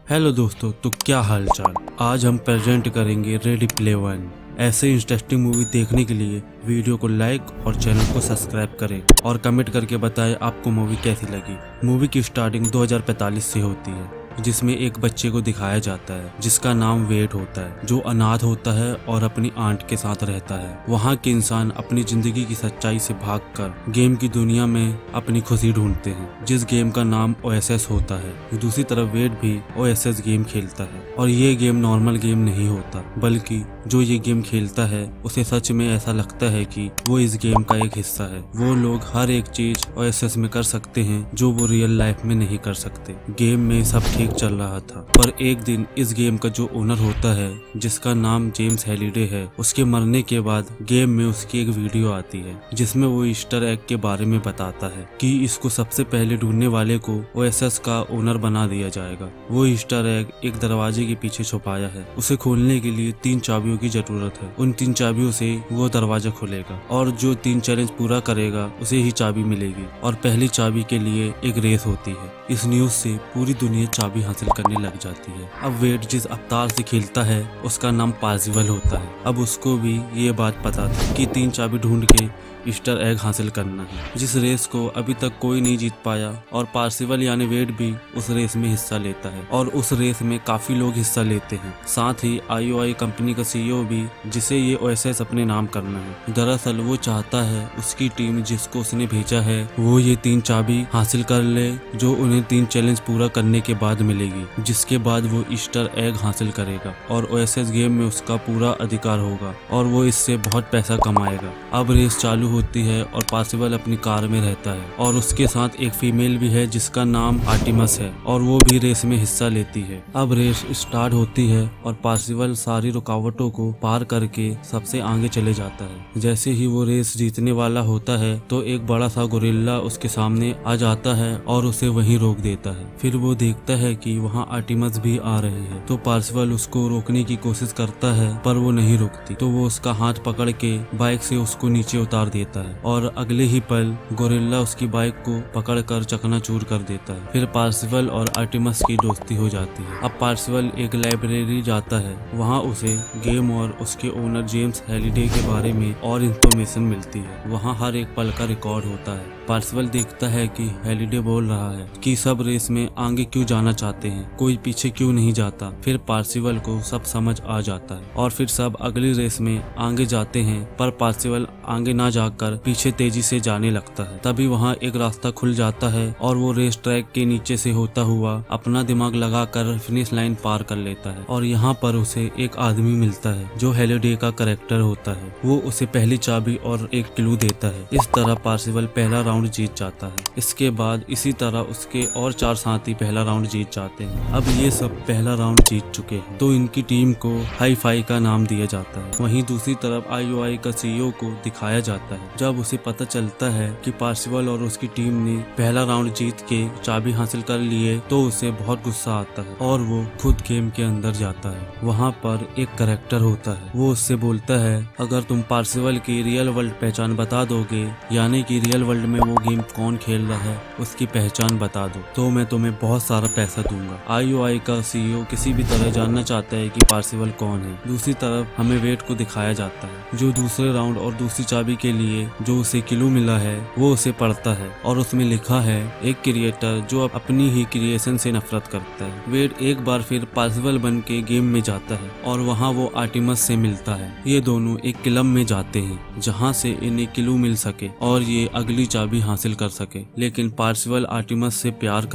Hello दोस्तों, तो क्या हाल चाल। आज हम प्रेजेंट करेंगे रेडी प्लेयर वन। ऐसे इंटरेस्टिंग मूवी देखने के लिए वीडियो को लाइक और चैनल को सब्सक्राइब करें और कमेंट करके बताएं आपको मूवी कैसी लगी। मूवी की स्टार्टिंग 2045 से होती है, जिसमें एक बच्चे को दिखाया जाता है जिसका नाम वेट होता है, जो अनाथ होता है और अपनी आंट के साथ रहता है। वहाँ के इंसान अपनी जिंदगी की सच्चाई से भागकर गेम की दुनिया में अपनी खुशी ढूंढते हैं, जिस गेम का नाम ओएसएस होता है। दूसरी तरफ वेट भी ओएसएस गेम खेलता है और ये गेम नॉर्मल गेम नहीं होता, बल्कि जो ये गेम खेलता है उसे सच में ऐसा लगता है कि वो इस गेम का एक हिस्सा है। वो लोग हर एक चीज ओएसएस में कर सकते हैं जो वो रियल लाइफ में नहीं कर सकते। गेम में सब ठीक चल रहा था, पर एक दिन इस गेम का जो ओनर होता है, जिसका नाम जेम्स हैलिडे है, उसके मरने के बाद गेम में उसकी एक वीडियो आती है जिसमें वो ईस्टर एग के बारे में बताता है कि इसको सबसे पहले ढूंढने वाले को ओएसएस का ओनर बना दिया जाएगा। वो ईस्टर एग एक दरवाजे के पीछे छुपाया है। उसे खोलने के लिए 3 चाबियों की जरूरत है। उन 3 चाबियों से वो दरवाजा खुलेगा और जो 3 चैलेंज पूरा करेगा उसे ही चाबी मिलेगी। और पहली चाबी के लिए एक रेस होती है। इस न्यूज से पूरी दुनिया चाबी हासिल करने लग जाती है। अब वेट जिस अवतार से खेलता है उसका नाम पार्सिवल होता है। अब उसको भी ये बात पता था कि 3 चाबी ढूंढ के ईस्टर एग हासिल करना है, जिस रेस को अभी तक कोई नहीं जीत पाया। और पार्सिवल यानी वेट भी उस रेस में हिस्सा लेता है और उस रेस में काफी लोग हिस्सा लेते हैं। साथ ही IOI कंपनी का CEO भी, जिसे ये ओएसएस अपने नाम करना है। दरअसल वो चाहता है उसकी टीम जिसको उसने भेजा है वो ये 3 चाबी हासिल कर ले, जो उन्हें 3 चैलेंज पूरा करने के बाद मिलेगी, जिसके बाद वो ईस्टर एग हासिल करेगा और ओएसएस गेम में उसका पूरा अधिकार होगा और वो इससे बहुत पैसा कमाएगा। अब रेस चालू होती है और पार्सिवल अपनी कार में रहता है और उसके साथ एक फीमेल भी है जिसका नाम आर्टिमस है और वो भी रेस में हिस्सा लेती है। अब रेस स्टार्ट होती है और पार्सिवल सारी रुकावटों को पार करके सबसे आगे चले जाता है। जैसे ही वो रेस जीतने वाला होता है तो एक बड़ा सा गोरिल्ला उसके सामने आ जाता है और उसे वहीं रोक देता है। फिर वो देखता है कि वहाँ आर्टिमस भी आ रहे हैं, तो पार्सिवल उसको रोकने की कोशिश करता है पर वो नहीं रुकती। तो वो उसका हाथ पकड़ के बाइक से उसको नीचे उतार देता है और अगले ही पल गोरिल्ला उसकी बाइक को पकड़कर चकनाचूर कर देता है। फिर पार्सिवल और आर्टिमस की दोस्ती हो जाती है। अब पार्सिवल एक लाइब्रेरी जाता है, वहाँ उसे गेम और उसके ओनर जेम्स हैलिडे के बारे में और इंफॉर्मेशन मिलती है। वहाँ हर एक पल का रिकॉर्ड होता है। पार्सिवल देखता है कि हैलिडे बोल रहा है कि सब रेस में आगे क्यों जाना चाहते हैं, कोई पीछे क्यों नहीं जाता। फिर पार्सिवल को सब समझ आ जाता है और फिर सब अगली रेस में आगे जाते हैं, पर पार्सिवल आगे ना जाकर पीछे तेजी से जाने लगता है। तभी वहाँ एक रास्ता खुल जाता है और वो रेस ट्रैक के नीचे से होता हुआ अपना दिमाग लगाकर फिनिश लाइन पार कर लेता है। और यहाँ पर उसे एक आदमी मिलता है जो हैलिडे का कैरेक्टर होता है। वो उसे पहली चाबी और एक क्लू देता है। इस तरह पार्सिवल पहला राउंड जीत जाता है। इसके बाद इसी तरह उसके और 4 साथी पहला राउंड जीत जाते हैं। अब ये सब पहला राउंड जीत चुके हैं, तो इनकी टीम को हाई फाई का नाम दिया जाता है। वहीं दूसरी तरफ IOI का CEO को दिखाया जाता है। जब उसे पता चलता है कि पार्सिवल और उसकी टीम ने पहला राउंड जीत के चाबी हासिल कर लिए, तो उसे बहुत गुस्सा आता है और वो खुद गेम के अंदर जाता है। वहाँ पर एक कैरेक्टर होता है, वो उससे बोलता है अगर तुम पार्सिवल की रियल वर्ल्ड पहचान बता दोगे, यानी कि रियल वर्ल्ड में वो गेम कौन खेल रहा है उसकी पहचान बता दो, तो मैं तुम्हें बहुत सारा पैसा दूंगा। IOI का CEO किसी भी तरह जानना चाहता है कि पार्सिवल कौन है। दूसरी तरफ हमें वेट को दिखाया जाता है, जो दूसरे राउंड और दूसरी चाबी के लिए जो उसे क्लू मिला है वो उसे पढ़ता है और उसमें लिखा है एक क्रिएटर जो अपनी ही क्रिएशन से नफरत करता है। वेट एक बार फिर पार्सिवल बन के गेम में जाता है और वहाँ वो आर्टिमस से मिलता है। ये दोनों एक क्लब में जाते हैं जहाँ से इन्हें क्लू मिल सके और ये अगली चाबी हासिल कर सके। लेकिन पार्सिवल आर्टिमस से प्यार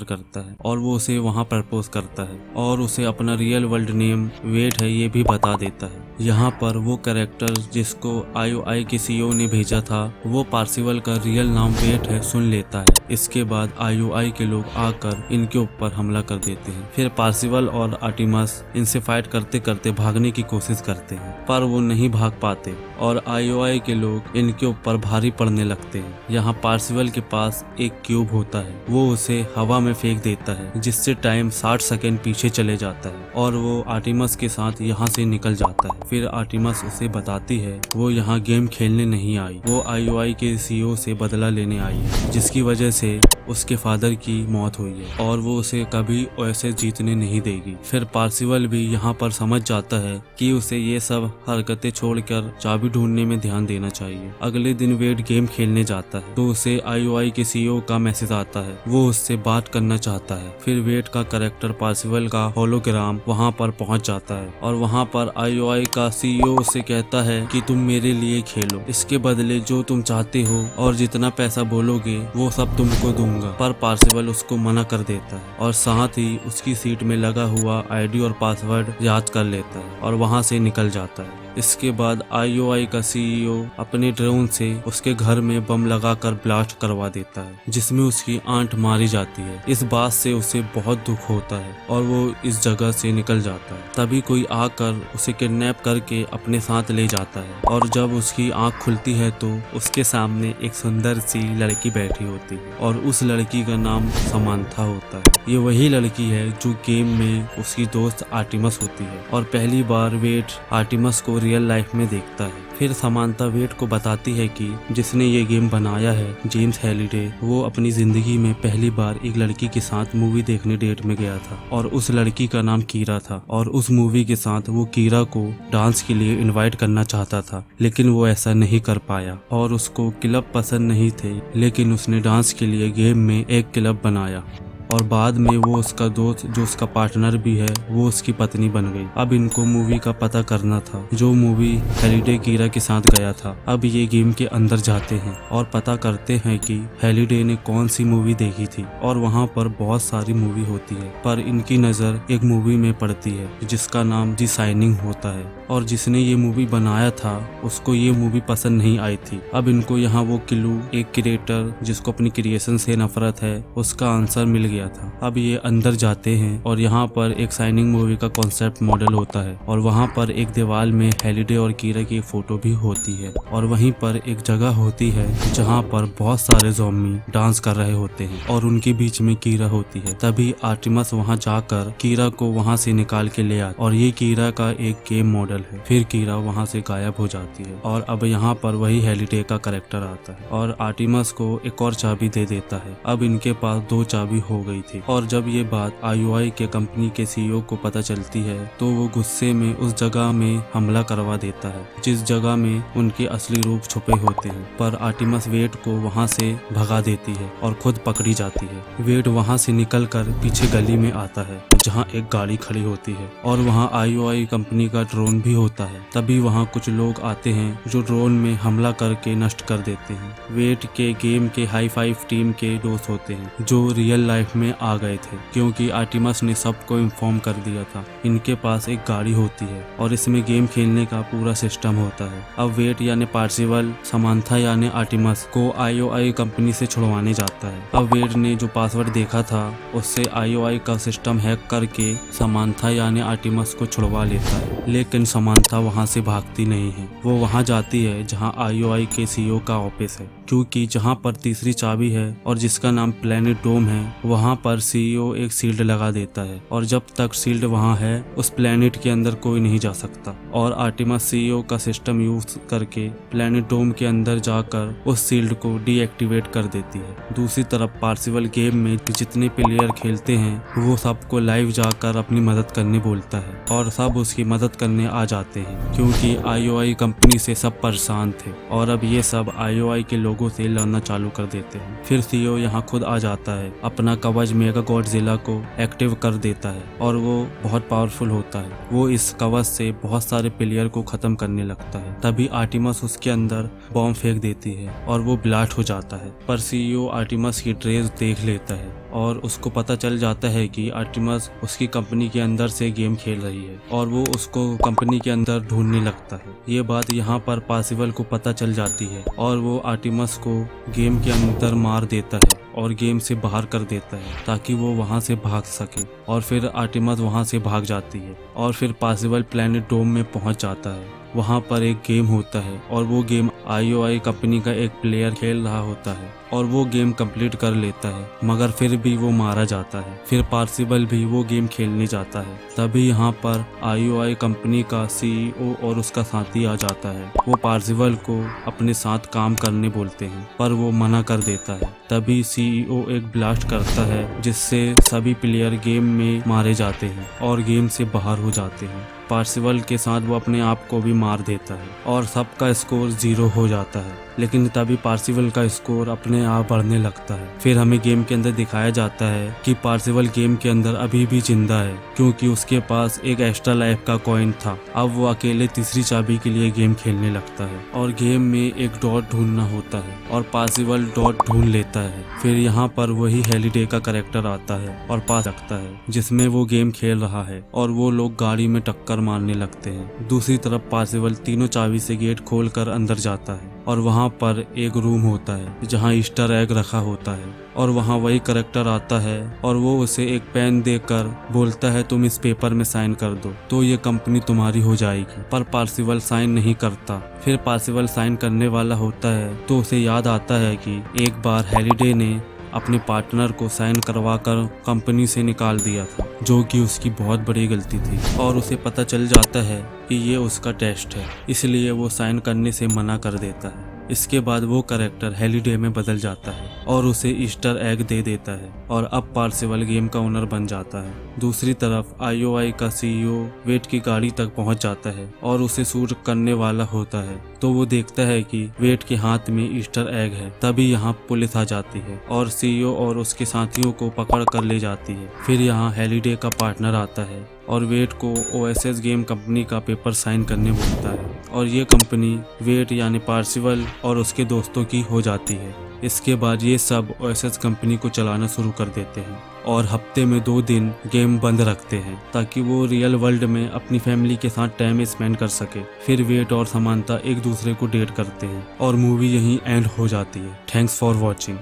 करता है और वो उसे वहाँ प्रपोज करता है और उसे अपना रियल वर्ल्ड नेम वेट है ये भी बता देता है। यहाँ पर वो कैरेक्टर जिसको IOI के CEO ने भेजा था वो पार्सिवल का रियल नाम वेट है सुन लेता है। इसके बाद IOI के लोग आकर इनके ऊपर हमला कर देते हैं। फिर पार्सिवल और आर्टिमस इनसे फाइट करते करते भागने की कोशिश करते हैं, पर वो नहीं भाग पाते और IOI के लोग इनके ऊपर भारी पड़ने लगते हैं। यहाँ पार्सिवल के पास एक क्यूब होता है, वो उसे हवा में फेंक देता है जिससे टाइम 60 सेकंड पीछे चले जाता है और वो आर्टिमस के साथ यहाँ से निकल जाता है। फिर आर्टिमस उसे बताता बताती है वो यहाँ गेम खेलने नहीं आई, वो IOI के CEO से बदला लेने आई है, जिसकी वजह से उसके फादर की मौत हुई है और वो उसे कभी ऐसे जीतने नहीं देगी। फिर पार्सिवल भी यहाँ पर समझ जाता है कि उसे ये सब हरकतें छोड़कर चाबी ढूंढने में ध्यान देना चाहिए। अगले दिन वेड गेम खेलने जाता है तो उसे IOI के CEO का मैसेज आता है, वो उससे बात करना चाहता है। फिर वेड का कैरेक्टर पार्सिवल का होलोग्राम वहाँ पर पहुँच जाता है और वहाँ पर IOI का CEO उससे कहता है कि तुम मेरे लिए खेलो, इसके बदले जो तुम चाहते हो और जितना पैसा बोलोगे वो सब तुमको दूंगा। पर पार्सिवल उसको मना कर देता है और साथ ही उसकी सीट में लगा हुआ ID और पासवर्ड याद कर लेता है और वहाँ से निकल जाता है। इसके बाद IOI का CEO अपने ड्रोन से उसके घर में बम लगाकर ब्लास्ट करवा देता है, जिसमें उसकी आंट मारी जाती है। इस बात से उसे बहुत दुख होता है और वो इस जगह से निकल जाता है। तभी कोई आकर उसे किडनैप करके अपने साथ ले जाता है और जब उसकी आंख खुलती है तो उसके सामने एक सुंदर सी लड़की बैठी होती है और उस लड़की का नाम समांथा होता है। ये वही लड़की है जो गेम में उसकी दोस्त आर्टिमस होती है और पहली बार वेड आर्टिमस को रियल लाइफ में देखता है। फिर समांथा वेड को बताती है कि जिसने ये गेम बनाया है, जेम्स हैलिडे, वो अपनी जिंदगी में पहली बार एक लड़की के साथ मूवी देखने डेट में गया था और उस लड़की का नाम कीरा था और उस मूवी के साथ वो कीरा को डांस के लिए इनवाइट करना चाहता था, लेकिन वो ऐसा नहीं कर पाया और उसको क्लब पसंद नहीं थे, लेकिन उसने डांस के लिए गेम में एक क्लब बनाया और बाद में वो उसका दोस्त जो उसका पार्टनर भी है वो उसकी पत्नी बन गई। अब इनको मूवी का पता करना था जो मूवी हैलिडे कीरा के साथ गया था। अब ये गेम के अंदर जाते हैं और पता करते हैं कि हैलिडे ने कौन सी मूवी देखी थी और वहाँ पर बहुत सारी मूवी होती है, पर इनकी नज़र एक मूवी में पड़ती है जिसका नाम दी शाइनिंग होता है और जिसने ये मूवी बनाया था उसको ये मूवी पसंद नहीं आई थी। अब इनको यहाँ वो क्लू, एक क्रिएटर जिसको अपनी क्रिएशन से नफरत है, उसका आंसर मिल गया था। अब ये अंदर जाते हैं और यहाँ पर एक शाइनिंग मूवी का कॉन्सेप्ट मॉडल होता है और वहाँ पर एक दीवार में हैलिडे और कीरा की फोटो भी होती है और वहीं पर एक जगह होती है जहाँ पर बहुत सारे ज़ॉम्बी डांस कर रहे होते हैं और उनके बीच में कीरा होती है। तभी आर्टिमस वहाँ जाकर कीरा को वहाँ से निकाल के ले आता और ये कीरा का एक गेम मॉडल है। फिर कीरा वहाँ से गायब हो जाती है और अब यहाँ पर वही हैलिडे का कैरेक्टर आता है और आर्टिमस को एक और चाबी दे देता है। अब इनके पास 2 चाबी हो गई थी और जब ये बात IOI के कंपनी के CEO को पता चलती है तो वो गुस्से में उस जगह में हमला करवा देता है जिस जगह में उनके असली रूप छुपे होते हैं। पर आर्टिमस वेड को वहां से भगा देती है और खुद पकड़ी जाती है। वेड वहां से निकलकर पीछे गली में आता है जहां एक गाड़ी खड़ी होती है और वहां IOI कंपनी का ड्रोन भी होता है। तभी वहां कुछ लोग आते हैं जो ड्रोन में हमला करके नष्ट कर देते हैं। वेड के गेम के हाई फाइव टीम के दोस्त होते हैं जो रियल लाइफ में आ गए थे क्योंकि आर्टिमस ने सबको इन्फॉर्म कर दिया था। इनके पास एक गाड़ी होती है और इसमें गेम खेलने का पूरा सिस्टम होता है। अब वेड यानी पार्सिवल समांथा यानी आर्टिमस को IOI कंपनी से छुड़वाने जाता है। अब वेड ने जो पासवर्ड देखा था उससे IOI का सिस्टम हैक करके समांथा यानी आर्टिमस को छुड़वा लेता है, लेकिन समांथा वहां से भागती नहीं है। वो वहां जाती है जहां IOI के CEO का ऑफिस है क्योंकि जहां पर तीसरी चाबी है और जिसका नाम प्लेनेट डोम है वहां पर CEO एक सील्ड लगा देता है और जब तक सील्ड वहां है उस प्लेनेट के अंदर कोई नहीं जा सकता और आर्टिमस CEO का सिस्टम यूज करके प्लेनेट डोम के अंदर जाकर उस सील्ड को डीएक्टिवेट कर देती है। दूसरी तरफ पार्सिवल गेम में जितने प्लेयर खेलते हैं वो सबको लाइव जाकर अपनी मदद करने बोलता है और सब उसकी मदद करने आ जाते हैं क्योंकि IOI कंपनी से सब परेशान थे और अब ये सब IOI के लोगों से लड़ना चालू कर देते हैं। फिर CEO यहाँ खुद आ जाता है, अपना कवच मेगा गॉडजिला को एक्टिव कर देता है और वो बहुत पावरफुल होता है। वो इस कवच से बहुत सारे प्लेयर को खत्म करने लगता है। तभी आर्टिमस उसके अंदर बॉम्ब फेंक देती है और वो ब्लास्ट हो जाता है। पर CEO आर्टिमस की ड्रेस देख लेता है और उसको पता चल जाता है कि आर्टिमस उसकी कंपनी के अंदर से गेम खेल रही है और वो उसको कंपनी के अंदर ढूंढने लगता है। ये बात यहाँ पर पार्सिवल को पता चल जाती है और वो आर्टिमस को गेम के अंदर मार देता है और गेम से बाहर कर देता है ताकि वो वहाँ से भाग सके और फिर आर्टिमस वहाँ से भाग जाती है और फिर पार्सिवल प्लेनेट डोम में पहुँच जाता है। वहाँ पर एक गेम होता है और वो गेम IOI कंपनी का एक प्लेयर खेल रहा होता है और वो गेम कंप्लीट कर लेता है, मगर फिर भी वो मारा जाता है। फिर पार्सिबल भी वो गेम खेलने जाता है। तभी यहाँ पर IOI कंपनी का CEO और उसका साथी आ जाता है। वो पार्सिबल को अपने साथ काम करने बोलते हैं, पर वो मना कर देता है। तभी CEO एक ब्लास्ट करता है, जिससे सभी प्लेयर गेम में मारे जाते हैं और गेम से बाहर हो जाते हैं। पार्सिबल के साथ वो अपने आप को भी मार देता है और सबका स्कोर 0 हो जाता है। लेकिन तभी पार्सिबल का स्कोर अपने आप बढ़ने लगता है। फिर हमें गेम के अंदर दिखाया जाता है कि पार्सिबल गेम के अंदर अभी भी जिंदा है, क्योंकि उसके पास एक एक्स्ट्रा लाइफ का कॉइन था। अब वो अकेले तीसरी चाबी के लिए गेम खेलने लगता है और गेम में एक डॉट ढूंढना होता है और पार्सिबल डॉट ढूंढ लेता है। फिर यहाँ पर वही हेलिडे का कैरेक्टर आता है और पास रखता है, जिसमें वो गेम खेल रहा है और वो लोग गाड़ी में टक्कर मारने लगते हैं। दूसरी तरफ पार्सिबल तीनों चाबी से गेट खोलकर अंदर जाता है और वहाँ पर एक रूम होता है जहाँ ईस्टर एग रखा होता है और वहाँ वही कैरेक्टर आता है और वो उसे एक पेन देकर बोलता है, तुम इस पेपर में साइन कर दो तो ये कंपनी तुम्हारी हो जाएगी। पर पार्सिबल साइन नहीं करता। फिर पार्सिबल साइन करने वाला होता है तो उसे याद आता है कि एक बार हेलिडे ने अपने पार्टनर को साइन करवाकर कंपनी से निकाल दिया था, जो कि उसकी बहुत बड़ी गलती थी और उसे पता चल जाता है कि ये उसका टेस्ट है, इसलिए वो साइन करने से मना कर देता है। इसके बाद वो कैरेक्टर हेलिडे में बदल जाता है और उसे ईस्टर एग दे देता है और अब पार्सिबल गेम का ओनर बन जाता है। दूसरी तरफ IOI का CEO वेट की गाड़ी तक पहुंच जाता है और उसे शूट करने वाला होता है, तो वो देखता है कि वेट के हाथ में ईस्टर एग है। तभी यहाँ पुलिस आ जाती है और CEO और उसके साथियों को पकड़ कर ले जाती है। फिर यहाँ हेलिडे का पार्टनर आता है और वेट को OSS गेम कंपनी का पेपर साइन करने बोलता है और ये कंपनी वेट यानी पार्सिबल और उसके दोस्तों की हो जाती है। इसके बाद ये सब OSS कंपनी को चलाना शुरू कर देते हैं और हफ्ते में 2 दिन गेम बंद रखते हैं ताकि वो रियल वर्ल्ड में अपनी फैमिली के साथ टाइम स्पेंड कर सके। फिर वेट और समांता एक दूसरे को डेट करते हैं और मूवी यहीं एंड हो जाती है। Thanks for watching.